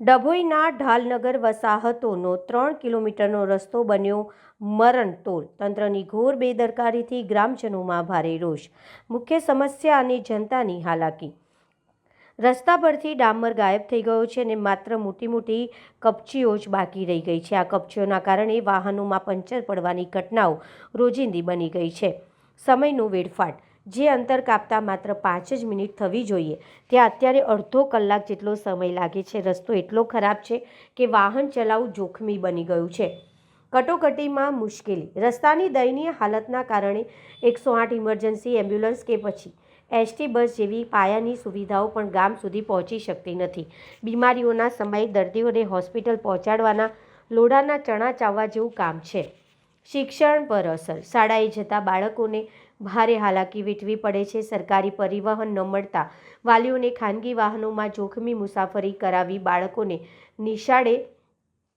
ડભોઈના ઢાલનગર વસાહતોનો 3 કિલોમીટરનો રસ્તો બન્યો મરણતોલ। તંત્રની ઘોર બેદરકારીથી ગ્રામજનોમાં ભારે રોષ। મુખ્ય સમસ્યા અને જનતાની હાલાકી। રસ્તા પરથી ડામર ગાયબ થઈ ગયો છે અને માત્ર મોટી મોટી કપચીઓ જ બાકી રહી ગઈ છે। આ કપચીઓના કારણે વાહનોમાં પંચર પડવાની ઘટનાઓ રોજિંદી બની ગઈ છે। સમયનો વેડફાટ। જે અંતર કાપતા માત્ર 5 જ મિનિટ થવી જોઈએ ત્યાં અત્યારે અડધો કલાક જેટલો સમય લાગે છે। રસ્તો એટલો ખરાબ છે કે વાહન ચલાવવું જોખમી બની ગયું છે। કટોકટીમાં મુશ્કેલી। રસ્તાની દયનીય હાલતના કારણે 108 ઇમરજન્સી એમ્બ્યુલન્સ કે પછી એસટી બસ જેવી પાયાની સુવિધાઓ પણ ગામ સુધી પહોંચી શકતી નથી। બીમારીઓના સમયે દર્દીઓને હોસ્પિટલ પહોંચાડવાના લોઢાના ચણા ચાવવા જેવું કામ છે। શિક્ષણ પર અસર। શાળાએ જતા બાળકોને ભારે હાલાકી વેઠવી પડે છે। સરકારી પરિવહન ન મળતા વાલીઓને ખાનગી વાહનોમાં જોખમી મુસાફરી કરાવી બાળકોને નિશાળે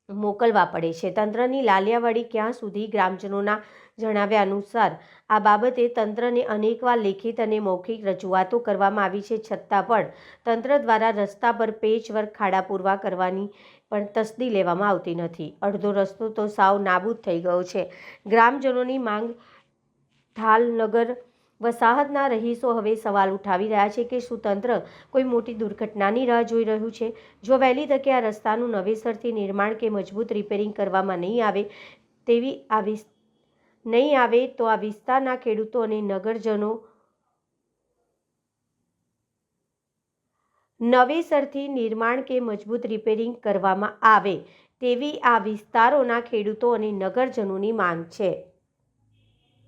મોકલવા પડે છે। તંત્રની લાલિયાવાડી ક્યાં સુધી? ગ્રામજનોના જણાવ્યા અનુસાર આ બાબતે તંત્રને અનેકવાર લેખિત અને મૌખિક રજૂઆતો કરવામાં આવી છે, છતાં પણ તંત્ર દ્વારા રસ્તા પર પેચવર્ક ખાડા પૂરવા કરવાની પણ તસ્દી લેવામાં આવતી નથી। અડધો રસ્તો તો સાવ નાબૂદ થઈ ગયો છે। ગ્રામજનોની માંગ। ઢાલનગર વસાહતના રહીશો હવે સવાલ ઉઠાવી રહ્યા છે કે શું તંત્ર કોઈ મોટી દુર્ઘટનાની રાહ જોઈ રહ્યું છે? જો વહેલી તકે આ રસ્તાનું નવેસરથી નિર્માણ કે મજબૂત રિપેરિંગ કરવામાં નહીં આવે તો આ વિસ્તારના ખેડૂતો અને નગરજનો નવેસરથી નિર્માણ કે મજબૂત રિપેરિંગ કરવામાં આવે તેવી આ વિસ્તારોના ખેડૂતો અને નગરજનોની માંગ છે।